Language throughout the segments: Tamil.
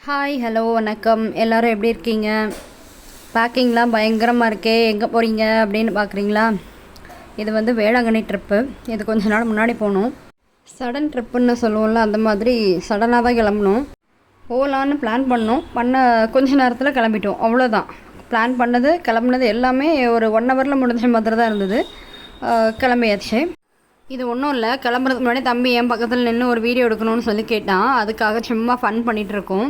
ஹாய் ஹலோ வணக்கம் எல்லோரும் எப்படி இருக்கீங்க? பேக்கிங்லாம் பயங்கரமாக இருக்கே, எங்கே போகிறீங்க அப்படின்னு பார்க்குறீங்களா? இது வந்து வேளாங்கண்ணி ட்ரிப்பு. இது கொஞ்ச நாள் முன்னாடி போனோம். சடன் ட்ரிப்புன்னு சொல்லுவோம்ல, அந்த மாதிரி சடனாக தான் கிளம்பணும். போகலான்னு பிளான் பண்ண கொஞ்ச நேரத்தில் கிளம்பிட்டோம், அவ்வளோதான். பிளான் பண்ணது கிளம்புனது எல்லாமே ஒரு 1 ஹவரில் முடிஞ்ச மாதிரி தான் இருந்தது. கிளம்பியாச்சு. இது ஒன்றும் இல்லை, கிளம்புறதுக்கு முன்னாடி தம்பி என் பக்கத்தில் நின்று ஒரு வீடியோ எடுக்கணும்னு சொல்லி கேட்டான். அதுக்காக சும்மா ஃபன் பண்ணிகிட்ருக்கோம்.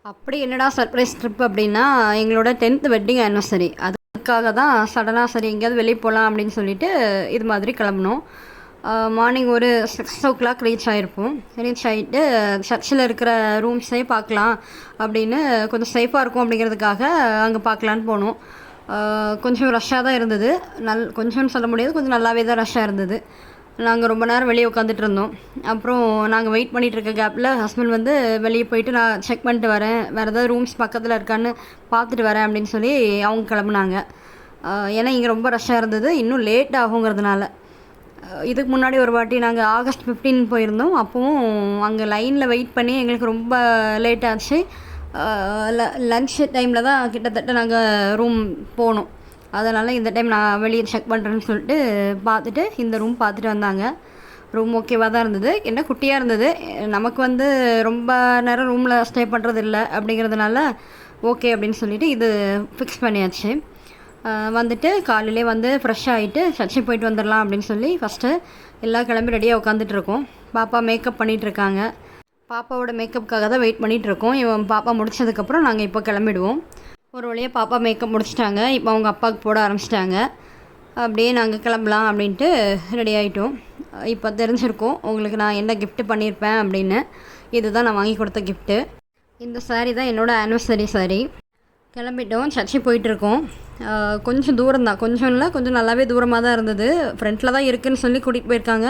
அப்படி என்னடா சர்ப்ரைஸ் ட்ரிப் அப்படின்னா, எங்களோட 10th வெட்டிங் ஆனிவர்சரி. அதுக்காக தான் சடனாக சரி எங்கேயாவது வெளியே போகலாம் அப்படின்னு சொல்லிட்டு இது மாதிரி கிளம்புனோம். மார்னிங் ஒரு 6 o'clock ரீச் ஆகிருப்போம். ரீச் ஆகிட்டு சர்ச்சில் இருக்கிற ரூம்ஸே பார்க்கலாம் அப்படின்னு, கொஞ்சம் சேஃபாக இருக்கும் அப்படிங்கிறதுக்காக அங்கே பார்க்கலான்னு போனோம். கொஞ்சம் ரஷ்ஷாக தான் இருந்தது. கொஞ்சம்னு சொல்ல முடியாது, கொஞ்சம் நல்லாவே தான் ரஷ்ஷாக இருந்தது. நாங்கள் ரொம்ப நேரம் வெளியே உட்காந்துட்டு இருந்தோம். அப்புறம் நாங்கள் வெயிட் பண்ணிகிட்டு இருக்க கேப்பில் ஹஸ்பண்ட் வந்து வெளியே போயிட்டு நான் செக் பண்ணிட்டு வரேன், வேறு ஏதாவது ரூம்ஸ் பக்கத்தில் இருக்கான்னு பார்த்துட்டு வரேன் அப்படின்னு சொல்லி அவங்க கிளம்புனாங்க. ஏன்னா இங்கே ரொம்ப ரஷ்ஷாக இருந்தது, இன்னும் லேட் ஆகுங்கிறதுனால. இதுக்கு முன்னாடி ஒரு வாட்டி நாங்கள் ஆகஸ்ட் 15 போயிருந்தோம். அப்போவும் அங்கே லைனில் வெயிட் பண்ணி எங்களுக்கு ரொம்ப லேட் ஆச்சு. லன்ச் டைமில் தான் கிட்டத்தட்ட நாங்கள் ரூம் போனோம். அதனால் இந்த டைம் நான் வெளியே செக் பண்ணுறேன்னு சொல்லிட்டு பார்த்துட்டு இந்த ரூம் பார்த்துட்டு வந்தாங்க. ரூம் ஓகேவாக தான் இருந்தது. என்ன குட்டியாக இருந்தது. நமக்கு வந்து ரொம்ப நேரம் ரூமில் ஸ்டே பண்ணுறது இல்லை அப்படிங்கிறதுனால ஓகே அப்படின்னு சொல்லிவிட்டு இது ஃபிக்ஸ் பண்ணியாச்சு. வந்துட்டு காலையிலே வந்து ஃப்ரெஷ் ஆகிட்டு சர்ச்சுக்கு போயிட்டு வந்துடலாம் அப்படின்னு சொல்லி ஃபஸ்ட்டு எல்லாம் கிளம்பி ரெடியாக உட்காந்துட்ருக்கோம். பாப்பா மேக்கப் பண்ணிகிட்ருக்காங்க. பாப்பாவோட மேக்கப்புக்காக தான் வெயிட் பண்ணிகிட்ருக்கோம். இவன் பாப்பா முடித்ததுக்கப்புறம் நாங்கள் இப்போ கிளம்பிடுவோம். ஒரு வழியாக பாப்பா மேக்கப் முடிச்சிட்டாங்க. இப்போ அவங்க அப்பாவுக்கு போட ஆரம்பிச்சிட்டாங்க. அப்படியே நாங்கள் கிளம்பலாம் அப்படின்ட்டு ரெடி ஆகிட்டோம். இப்போ தெரிஞ்சிருக்கோம் உங்களுக்கு நான் என்ன கிஃப்ட்டு பண்ணியிருப்பேன் அப்படின்னு. இதுதான் நான் வாங்கி கொடுத்த கிஃப்ட்டு. இந்த சாரீ தான் என்னோடய ஆனிவர்சரி சாரீ. கிளம்பிட்டோம், சர்ச்சு போயிட்டுருக்கோம். கொஞ்சம் தூரம் தான், கொஞ்சம் இல்லை, கொஞ்சம் நல்லாவே தூரமாக தான் இருந்தது. ஃப்ரண்ட்டில் தான் இருக்குதுன்னு சொல்லி கூட்டிகிட்டு போயிருக்காங்க.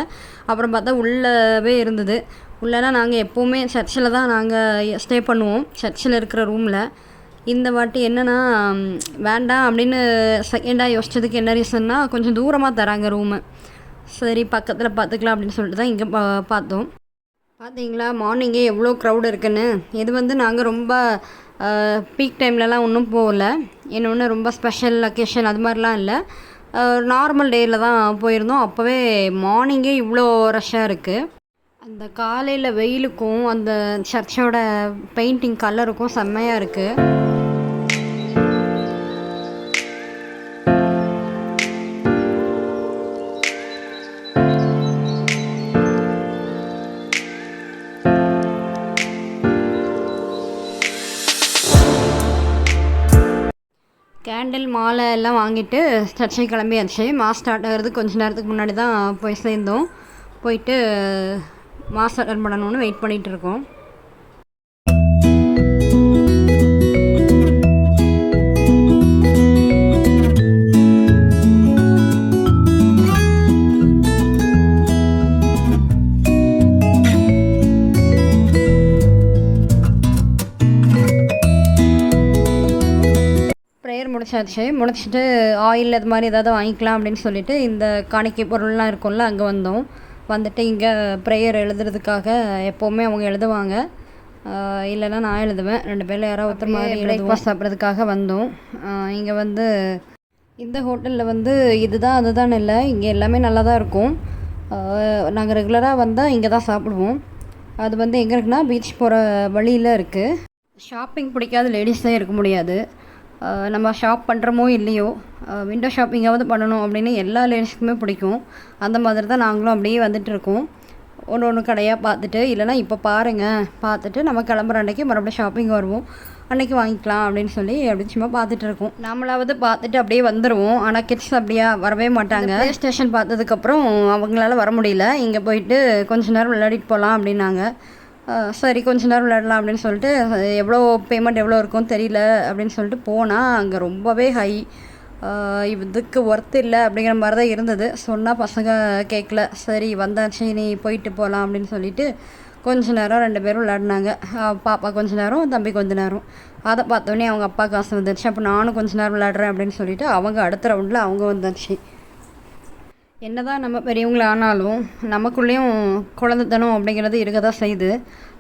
அப்புறம் பார்த்தா உள்ளவே இருந்தது. உள்ளனா நாங்கள் எப்போவுமே சர்ச்சில் தான் நாங்கள் ஸ்டே பண்ணுவோம், சர்ச்சில் இருக்கிற ரூமில். இந்த வாட்டி என்னென்னா வேண்டாம் அப்படின்னு செகண்டாக யோசித்ததுக்கு என்ன ரீசன்னா, கொஞ்சம் தூரமாக தராங்க ரூமு. சரி பக்கத்தில் பார்த்துக்கலாம் அப்படின்னு சொல்லிட்டு தான் இங்கே பார்த்தோம். பார்த்தீங்களா மார்னிங்கே எவ்வளோ க்ரௌட் இருக்குன்னு. இது வந்து நாங்கள் ரொம்ப பீக் டைம்லலாம் ஒன்றும் போகல. இன்னொன்று ரொம்ப ஸ்பெஷல் அக்கேஷன் அது மாதிரிலாம் இல்லை. நார்மல் டேயில் தான் போயிருந்தோம். அப்போவே மார்னிங்கே இவ்வளோ ரஷ்ஷாக இருக்குது. அந்த காலையில் வெயிலுக்கும் அந்த சர்ச்சோட பெயிண்டிங் கலருக்கும் செம்மையாக இருக்குது. கேண்டில் மாலை எல்லாம் வாங்கிட்டு சர்ச்சை கிளம்பியாச்சு. மாஸ் ஸ்டார்ட் ஆகிறது கொஞ்சம் நேரத்துக்கு முன்னாடி தான் போய் சேர்ந்தோம். போயிட்டு மாஸ் அட்டன் பண்ணணும்னு வெயிட் பண்ணிகிட்ருக்கோம். முடிச்சுட்டு ஆயில் அது மாதிரி ஏதாவது வாங்கிக்கலாம் அப்படின்னு சொல்லிட்டு இந்த காணிக்கை பொருள்லாம் இருக்கும்ல அங்கே வந்தோம். வந்துட்டு இங்கே ப்ரேயர் எழுதுறதுக்காக எப்போவுமே அவங்க எழுதுவாங்க, இல்லைன்னா நான் எழுதுவேன். 2 பேரில் யாராவது ஒருத்தர் மாதிரி பிரேக்ஃபாஸ்ட் சாப்பிட்றதுக்காக வந்தோம். இங்கே வந்து இந்த ஹோட்டலில் வந்து இதுதான் அதுதான் இல்லை, இங்கே எல்லாமே நல்லா தான் இருக்கும். நாங்கள் ரெகுலராக வந்தால் இங்கே தான் சாப்பிடுவோம். அது வந்து எங்கே இருக்குன்னா பீச் போகிற வழியில் இருக்குது. ஷாப்பிங் பிடிக்காத லேடிஸே இருக்க முடியாது. நம்ம ஷாப் பண்ணுறோமோ இல்லையோ, விண்டோ ஷாப்பிங்காவது பண்ணணும் அப்படின்னு எல்லா லேடிஸுக்குமே பிடிக்கும். அந்த மாதிரி தான் நாங்களும் அப்படியே வந்துட்டுருக்கோம். ஒன்று கடையாக பார்த்துட்டு, இல்லைனா இப்போ பாருங்கள் பார்த்துட்டு நம்ம கிளம்புற அன்றைக்கி மறுபடியும் ஷாப்பிங் வருவோம், அன்றைக்கி வாங்கிக்கலாம் அப்படின்னு சொல்லி அப்படி சும்மா பார்த்துட்டு இருக்கோம். நம்மளாவது பார்த்துட்டு அப்படியே வந்துடுவோம். ஆனால் கிட்ஸ் அப்படியா வரவே மாட்டாங்க. ஸ்டேஷன் பார்த்ததுக்கப்புறம் அவங்களால வர முடியல. இங்கே போயிட்டு கொஞ்சம் நேரம் விளையாடிட்டு போகலாம் அப்படின்னாங்க. சரி கொஞ்ச நேரம் விளையாடலாம் அப்படின்னு சொல்லிட்டு, எவ்வளோ பேமெண்ட் எவ்வளோ இருக்கும்னு தெரியல அப்படின்னு சொல்லிட்டு போனால் அங்கே ரொம்பவே ஹை. இதுக்கு ஒர்த் இல்லை அப்படிங்கிற மாதிரி தான் இருந்தது. சொன்னால் பசங்க கேட்கல. சரி வந்தாச்சு நீ போயிட்டு போகலாம் அப்படின்னு சொல்லிட்டு கொஞ்ச நேரம் 2 பேரும் விளையாடினாங்க. பாப்பா கொஞ்ச நேரம், தம்பி கொஞ்ச நேரம். அதை பார்த்தோன்னே அவங்க அப்பா காசு வந்துடுச்சு. அப்போ நானும் கொஞ்ச நேரம் விளையாடுறேன் அப்படின்னு சொல்லிட்டு அவங்க அடுத்த ரவுண்டில் அவங்க வந்தாச்சு. என்னதான் நம்ம பெரியவங்கள ஆனாலும் நமக்குள்ளேயும் குழந்தைத்தனம் அப்படிங்கிறது இருக்க தான் செய்யுது.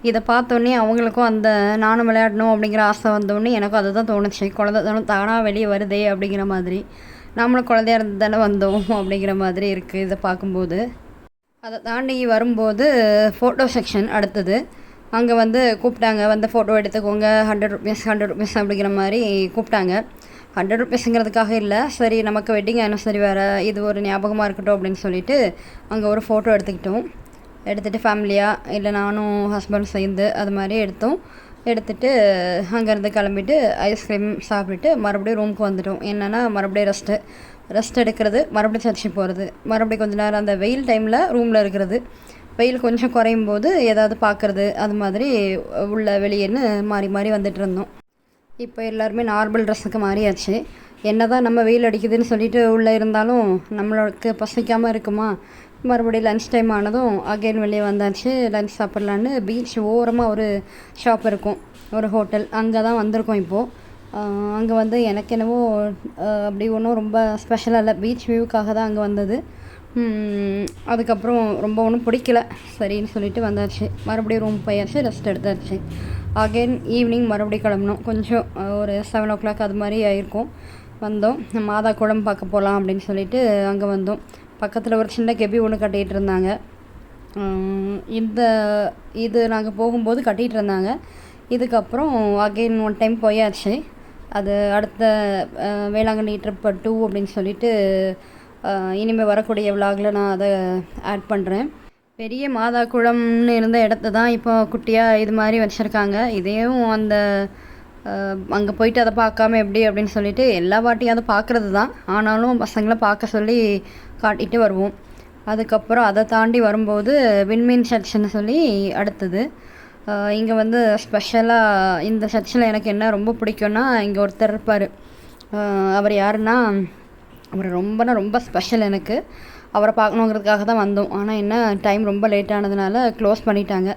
இதை பார்த்தோன்னே அவங்களுக்கும் அந்த நானும் விளையாடணும் அப்படிங்கிற ஆசை வந்தோடனே எனக்கும் அதுதான் தோணுச்சு. குழந்தைத்தனம் தானாக வெளியே வருதே அப்படிங்கிற மாதிரி. நம்மளும் குழந்தையா இருந்து தானே வந்தோம் அப்படிங்கிற மாதிரி இருக்குது இதை பார்க்கும்போது. அதை தாண்டி வரும்போது ஃபோட்டோ செக்ஷன் அடுத்தது. அங்கே வந்து கூப்பிட்டாங்க, வந்து ஃபோட்டோ எடுத்துக்கோங்க, ₹100 அப்படிங்கிற மாதிரி கூப்பிட்டாங்க. ₹100ங்கிறதுக்காக இல்லை, சரி நமக்கு வெட்டிங் ஆனிவர்சரி வேறு, இது ஒரு ஞாபகமாக இருக்கட்டும் அப்படின்னு சொல்லிட்டு அங்கே ஒரு ஃபோட்டோ எடுத்துக்கிட்டோம். எடுத்துகிட்டு ஃபேமிலியாக இல்லை நானும் ஹஸ்பண்டும் சேர்ந்து அது மாதிரி எடுத்தோம். எடுத்துகிட்டு அங்கேருந்து கிளம்பிட்டு ஐஸ்கிரீம் சாப்பிட்டுட்டு மறுபடியும் ரூமுக்கு வந்துட்டோம். என்னென்னா மறுபடியும் ரெஸ்ட் எடுக்கிறது, மறுபடியும் சர்ச்சுக்கு போகிறது, மறுபடியும் கொஞ்சம் நேரம் அந்த வெயில் டைமில் ரூமில் இருக்கிறது, வெயில் கொஞ்சம் குறையும் போது ஏதாவது பார்க்குறது, அது மாதிரி உள்ள வெளியேன்னு மாறி மாறி வந்துட்டு இருந்தோம். இப்போ எல்லாருமே நார்மல் ட்ரெஸ்ஸுக்கு மாறியாச்சு. என்ன தான் நம்ம வெயில் அடிக்குதுன்னு சொல்லிட்டு உள்ளே இருந்தாலும் நம்மளுக்கு பசிக்காமல் இருக்குமா? மறுபடியும் லன்ச் டைம் ஆனதும் அகைன் வெளியே வந்தாச்சு. லன்ச் சாப்பிட்லான்னு பீச் ஓரமாக ஒரு ஷாப் இருக்கும், ஒரு ஹோட்டல், அங்கே தான் வந்திருக்கோம் இப்போது. அங்கே வந்து எனக்கு என்னவோ அப்படி ஒன்றும் ரொம்ப ஸ்பெஷலாக இல்லை, பீச் வியூக்காக தான் அங்கே வந்தது. அதுக்கப்புறம் ரொம்ப ஒன்றும் பிடிக்கல, சரின்னு சொல்லிட்டு வந்தாச்சு. மறுபடியும் ரூம் போயாச்சு, ரெஸ்ட் எடுத்தாச்சு. அகெயின் ஈவினிங் மறுபடியும் கிளம்புனோம். கொஞ்சம் ஒரு 7 o'clock அது மாதிரி ஆயிருக்கும். வந்தோம், மாதா குளம் பார்க்க போகலாம் அப்படின்னு சொல்லிட்டு அங்கே வந்தோம். பக்கத்தில் ஒரு சின்ன கெபி ஒன்று கட்டிகிட்டு இருந்தாங்க. இது நாங்கள் போகும்போது கட்டிகிட்டு இருந்தாங்க. இதுக்கப்புறம் அகெயின் ஒன் டைம் போயாச்சு. அது அடுத்த வேளாங்கண்ணி ட்ரிப் 2 அப்படின்னு சொல்லிட்டு இனிமேல் வரக்கூடிய விலாகில் நான் அதை ஆட் பண்ணுறேன். பெரிய மாதா குளம்னு இருந்த இடத்த தான் இப்போ குட்டியாக இது மாதிரி வச்சுருக்காங்க. இதையும் அந்த அங்கே போயிட்டு அதை பார்க்காம எப்படி அப்படின்னு சொல்லிட்டு எல்லா வாட்டியும் அதை பார்க்குறது தான், ஆனாலும் பசங்களை பார்க்க சொல்லி காட்டிகிட்டு வருவோம். அதுக்கப்புறம் அதை தாண்டி வரும்போது விண்மீன் சர்ச்சுன்னு சொல்லி அடுத்தது. இங்கே வந்து ஸ்பெஷலாக இந்த சர்ச்சில் எனக்கு என்ன ரொம்ப பிடிக்கும்னா, இங்கே ஒருத்தர் இருப்பார். அவர் யாருன்னா, அவர் ரொம்ப ஸ்பெஷல் எனக்கு. அவரை பார்க்கணுங்கிறதுக்காக தான் வந்தோம். ஆனால் என்ன டைம் ரொம்ப லேட் ஆனதுனால க்ளோஸ் பண்ணிட்டாங்க.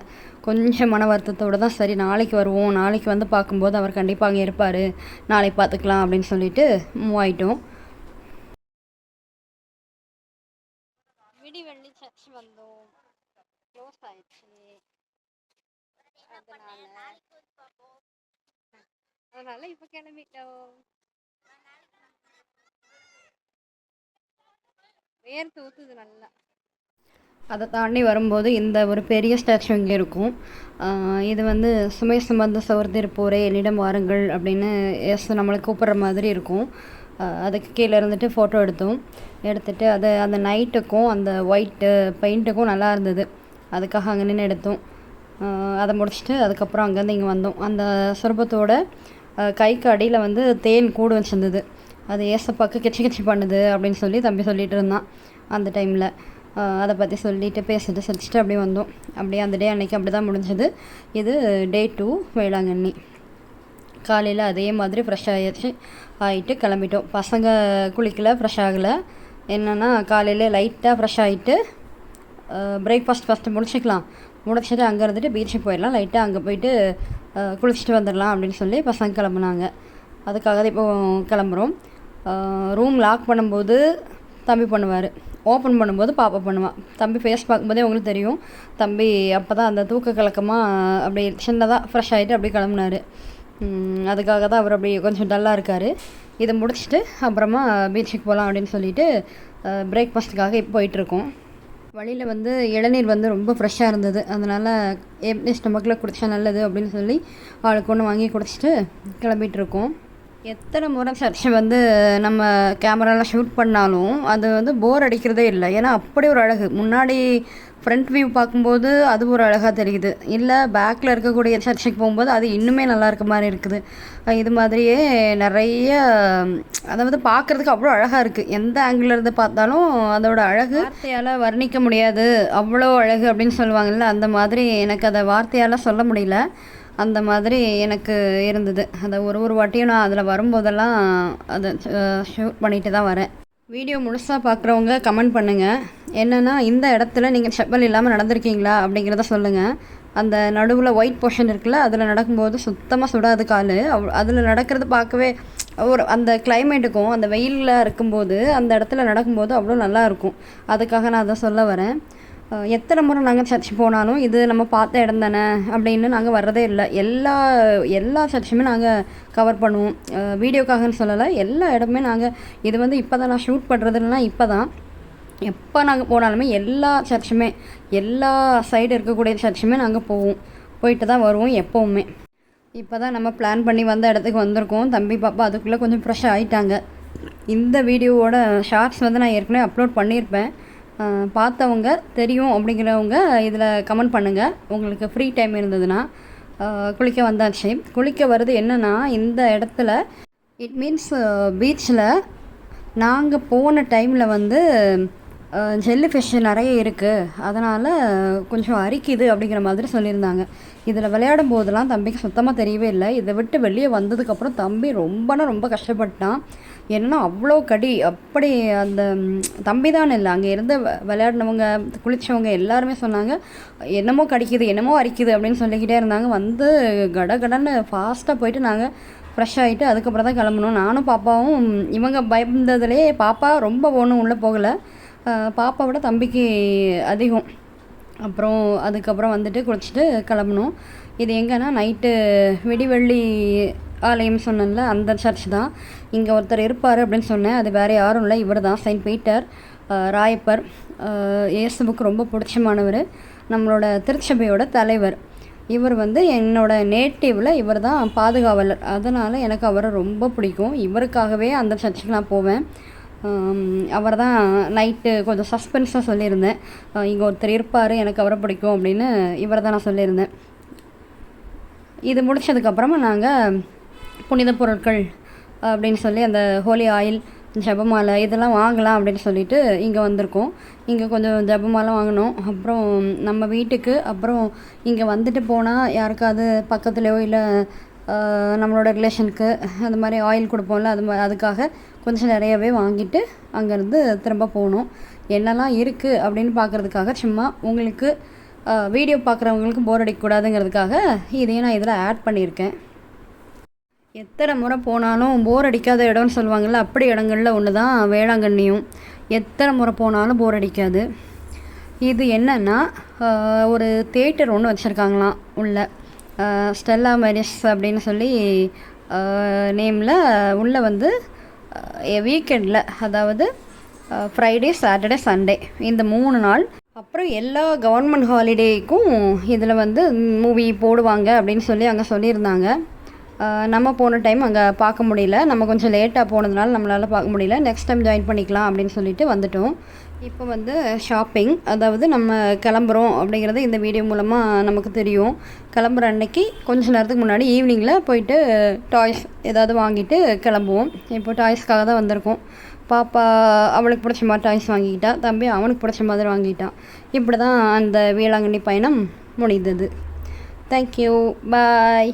கொஞ்சம் மன வருத்தத்தோடு தான் சரி நாளைக்கு வருவோம், நாளைக்கு வந்து பார்க்கும்போது அவர் கண்டிப்பாக அங்கே இருப்பார், நாளைக்கு பார்த்துக்கலாம் அப்படின்னு சொல்லிட்டு மூவ் ஆகிட்டோம். விடிவெள்ளி சர்ச் வந்தோம், க்ளோஸ் ஆயிடுச்சு. அதனால இப்போ கிளம்பிட்டோம். வேர்த்து ஊற்றுது நல்லா. அதை தாண்டி வரும்போது இந்த ஒரு பெரிய ஸ்டாச்சு இங்கே இருக்கும். இது வந்து சுமை சுமந்த சோர்ந்திருப்போரே என்னிடம் வாருங்கள் அப்படின்னு நம்மளை கூப்பிட்ற மாதிரி இருக்கும். அதுக்கு கீழே இருந்துட்டு ஃபோட்டோ எடுத்துகிட்டு அதை அந்த நைட்டுக்கும் அந்த ஒயிட்டு பெயிண்ட்டுக்கும் நல்லா இருந்தது, அதுக்காக அங்கே நின்று எடுத்தோம். அதை முடிச்சுட்டு அதுக்கப்புறம் அங்கேருந்து இங்கே வந்தோம். அந்த சுரபத்தோட கைக்கு அடியில் வந்து தேன் கூடு வச்சுருந்தது. அது ஏசப்பாக்கு கிச்சு பண்ணுது அப்படின்னு சொல்லி தம்பி சொல்லிகிட்டு இருந்தான் அந்த டைமில். அதை பற்றி சொல்லிவிட்டு பேசிட்டு சிரிச்சிட்டு அப்படியே வந்தோம். அப்படியே அந்த டே அன்றைக்கி அப்படி தான் முடிஞ்சது. இது டே 2 வேளாங்கண்ணி. காலையில் அதே மாதிரி ஃப்ரெஷ் ஆகிட்டு கிளம்பிட்டோம். பசங்க குளிக்கல, ஃப்ரெஷ் ஆகலை. என்னென்னா காலையில் லைட்டாக ஃப்ரெஷ் ஆகிட்டு பிரேக்ஃபாஸ்ட் ஃபஸ்ட்டு முடிச்சுட்டு அங்கே இருந்துட்டு பீச்சுக்கு போயிடலாம், லைட்டாக அங்கே போயிட்டு குளிச்சுட்டு வந்துடலாம் அப்படின்னு சொல்லி பசங்க கிளம்புனாங்க. அதுக்காக தான் இப்போ கிளம்புறோம். ரூம் லாக் பண்ணும்போது தம்பி பண்ணுவார், ஓப்பன் பண்ணும்போது பாப்பா பண்ணுவான். தம்பி ஃபேஸ் பார்க்கும்போதே உங்களுக்கு தெரியும், தம்பி அப்போ தான் அந்த தூக்க கலக்கமாக அப்படி சின்னதாக ஃப்ரெஷ் ஆகிட்டு அப்படியே கிளம்புனார். அதுக்காக தான் அவர் அப்படி கொஞ்சம் டல்லாக இருக்கார். இதை முடிச்சுட்டு அப்புறமா பீச்சுக்கு போகலாம் அப்படின்னு சொல்லிட்டு பிரேக்ஃபாஸ்ட்டுக்காக இப்போ போயிட்டுருக்கோம். வழியில் வந்து இளநீர் வந்து ரொம்ப ஃப்ரெஷ்ஷாக இருந்தது, அதனால் எப்படி ஸ்டொமக்கில் குடித்தா நல்லது அப்படின்னு சொல்லி ஆளுக்கு ஒன்று வாங்கி குடிச்சிட்டு கிளம்பிகிட்ருக்கோம். எத்தனை முறை சர்ச்சை வந்து நம்ம கேமராவில் ஷூட் பண்ணாலும் அது வந்து போர் அடிக்கிறதே இல்லை. ஏன்னா அப்படி ஒரு அழகு, முன்னாடி ஃப்ரண்ட் வியூ பார்க்கும்போது அது ஒரு அழகாக தெரியுது, இல்லை பேக்கில் இருக்கக்கூடிய சர்ச்சைக்கு போகும்போது அது இன்னுமே நல்லா இருக்க மாதிரி இருக்குது. இது மாதிரியே நிறைய, அதாவது பார்க்குறதுக்கு அவ்வளோ அழகாக இருக்குது. எந்த ஆங்கிளில் இருந்து பார்த்தாலும் அதோட அழகு வார்த்தையால் வர்ணிக்க முடியாது, அவ்வளோ அழகு அப்படின்னு சொல்லுவாங்கள்ல, அந்த மாதிரி எனக்கு அதை வார்த்தையால் சொல்ல முடியல. அந்த மாதிரி எனக்கு இருந்தது. அதை ஒரு வாட்டியும் நான் அதில் வரும்போதெல்லாம் அதை ஷூட் பண்ணிட்டு தான் வரேன். வீடியோ முழுசாக பார்க்குறவங்க கமெண்ட் பண்ணுங்கள். என்னென்னா இந்த இடத்துல நீங்கள் செப்பல் இல்லாமல் நடந்திருக்கீங்களா அப்படிங்கிறத சொல்லுங்கள். அந்த நடுவில் ஒயிட் போர்ஷன் இருக்குல்ல, அதில் நடக்கும்போது சுத்தமாக சுடாது கால். அதில் நடக்கிறது பார்க்கவே ஒரு அந்த கிளைமேட்டுக்கும் அந்த வெயிலில் இருக்கும்போது அந்த இடத்துல நடக்கும்போது அவ்வளோ நல்லாயிருக்கும். அதுக்காக நான் அதை சொல்ல வரேன். எத்தனை முறை நாங்கள் சர்ச் போனாலும் இது நம்ம பார்த்த இடம் தானே அப்படின்னு நாங்கள் வர்றதே இல்லை. எல்லா சர்ச்சுமே நாங்கள் கவர் பண்ணுவோம். வீடியோக்காகன்னு சொல்லலை, எல்லா இடமே நாங்கள் இது வந்து இப்போ தான் நான் ஷூட் பண்ணுறதுலாம் இப்போ தான். எப்போ நாங்கள் போனாலுமே எல்லா சர்ச்சுமே எல்லா சைடு இருக்கக்கூடிய சர்ச்சுமே நாங்கள் போயிட்டு தான் வருவோம் எப்போவுமே. இப்போ தான் நம்ம பிளான் பண்ணி வந்த இடத்துக்கு வந்திருக்கோம். தம்பி பாப்பா அதுக்குள்ளே கொஞ்சம் ஃப்ரெஷ் ஆகிட்டாங்க. இந்த வீடியோவோட ஷார்ட்ஸ் வந்து நான் ஏற்கனவே அப்லோட் பண்ணியிருப்பேன். பார்த்தவங்க தெரியும் அப்படிங்கிறவங்க இதில் கமெண்ட் பண்ணுங்கள். உங்களுக்கு ஃப்ரீ டைம் இருந்ததுன்னா. குளிக்க வந்தாச்சு. குளிக்க வருது என்னென்னா, இந்த இடத்துல இட் மீன்ஸ் பீச்சில் நாங்கள் போன டைமில் வந்து ஜெல்லி ஃபிஷ் நிறைய இருக்குது, அதனால் கொஞ்சம் அரிக்குது அப்படிங்கிற மாதிரி சொல்லியிருந்தாங்க. இதில் விளையாடும் போதெல்லாம் தம்பிக்கு சுத்தமாக தெரியவே இல்லை. இதை விட்டு வெளியே வந்ததுக்கப்புறம் தம்பி ரொம்ப கஷ்டப்பட்டான். ஏன்னா அவ்வளோ கடி. அப்படி அந்த தம்பி தான் இல்லை, அங்கே இருந்து விளையாடினவங்க குளித்தவங்க எல்லாருமே சொன்னாங்க, என்னமோ கடிக்குது என்னமோ அரிக்குது அப்படின்னு சொல்லிக்கிட்டே இருந்தாங்க. வந்து கடன்னு ஃபாஸ்ட்டாக போயிட்டு நாங்கள் ஃப்ரெஷ் ஆகிட்டு அதுக்கப்புறம் தான் கிளம்பணும். நானும் பாப்பாவும் இவங்க பயந்ததுலேயே பாப்பா ரொம்ப ஒன்றும் உள்ளே போகலை, பாப்பா விட தம்பிக்கு அதிகம். அப்புறம் அதுக்கப்புறம் வந்துட்டு குளிச்சுட்டு கிளம்பணும். இது எங்கன்னா நைட்டு விடிவெள்ளி ஆலயம் சொன்னேன்ல, அந்த சர்ச் தான். இங்கே ஒருத்தர் இருப்பார் அப்படின்னு சொன்னேன். அது வேறு யாரும் இல்லை, இவர் தான் செயின்ட் பீட்டர் ராயப்பர். இயேசுவுக்கு ரொம்ப பிடிச்சமானவர், நம்மளோட திருச்சபையோட தலைவர். இவர் வந்து என்னோடய நேட்டிவில் இவர் தான் பாதுகாவலர். அதனால் எனக்கு அவரை ரொம்ப பிடிக்கும். இவருக்காகவே அந்த சர்ச்சுக்கு நான் போவேன். அவர் தான் நைட்டு கொஞ்சம் சஸ்பென்ஸாக சொல்லியிருந்தேன், இங்கே ஒருத்தர் இருப்பார் எனக்கு அவரை பிடிக்கும் அப்படின்னு. இவரை தான் நான் சொல்லியிருந்தேன். இது முடித்ததுக்கப்புறமா நாங்கள் புனித பொருட்கள் அப்படின்னு சொல்லி அந்த ஹோலி ஆயில், ஜபமாலை இதெல்லாம் வாங்கலாம் அப்படின்னு சொல்லிட்டு இங்கே வந்திருக்கோம். இங்கே கொஞ்சம் ஜபமாலை வாங்கினோம். அப்புறம் நம்ம வீட்டுக்கு அப்புறம் இங்கே வந்துட்டு போனால் யாருக்காவது பக்கத்துலேயோ இல்லை நம்மளோட ரிலேஷனுக்கு அந்த மாதிரி ஆயில் கொடுப்போம்ல, அதுக்காக கொஞ்சம் நிறையவே வாங்கிட்டு அங்கேருந்து திரும்ப போகணும். என்னெல்லாம் இருக்குது அப்படின்னு பார்க்குறதுக்காக சும்மா உங்களுக்கு வீடியோ பார்க்குறவங்களுக்கு போர் அடிக்கக்கூடாதுங்கிறதுக்காக இதையும் நான் இதில் ஆட் பண்ணியிருக்கேன். எத்தனை முறை போனாலும் போர் அடிக்காத இடம்னு சொல்லுவாங்கள்ல, அப்படி இடங்களில் ஒன்று தான் வேளாங்கண்ணியும். எத்தனை முறை போனாலும் போர் அடிக்காது. இது என்னென்னா, ஒரு தியேட்டர் ஒன்று வச்சுருக்காங்களாம் உள்ள, ஸ்டெல்லா மேரிஸ் அப்படின்னு சொல்லி நேமில். உள்ளே வந்து வீக்கெண்டில், அதாவது ஃப்ரைடே சாட்டர்டே சண்டே இந்த 3 நாள், அப்புறம் எல்லா கவர்மெண்ட் ஹாலிடேக்கும் இதில் வந்து மூவி போடுவாங்க அப்படின்னு சொல்லி அங்கே சொல்லியிருந்தாங்க. நம்ம போன டைம் அங்கே பார்க்க முடியல, நம்ம கொஞ்சம் லேட்டாக போனதுனால நம்மளால் பார்க்க முடியல. நெக்ஸ்ட் டைம் ஜாயின் பண்ணிக்கலாம் அப்படின்னு சொல்லிட்டு வந்துட்டோம். இப்போ வந்து ஷாப்பிங், அதாவது நம்ம கிளம்புறோம் அப்படிங்கிறது இந்த வீடியோ மூலமாக நமக்கு தெரியும். கிளம்புற அன்னைக்கு கொஞ்சம் நேரத்துக்கு முன்னாடி ஈவினிங்கில் போயிட்டு டாய்ஸ் ஏதாவது வாங்கிட்டு கிளம்புவோம். இப்போ டாய்ஸ்க்காக தான் வந்திருக்கோம். பாப்பா அவளுக்கு பிடிச்ச மாதிரி டாய்ஸ் வாங்கிக்கிட்டா, தம்பி அவனுக்கு பிடிச்ச மாதிரி வாங்கிட்டான். இப்படி தான் அந்த வேளாங்கண்ணி பயணம் முடிந்தது. தேங்க்யூ, பாய்.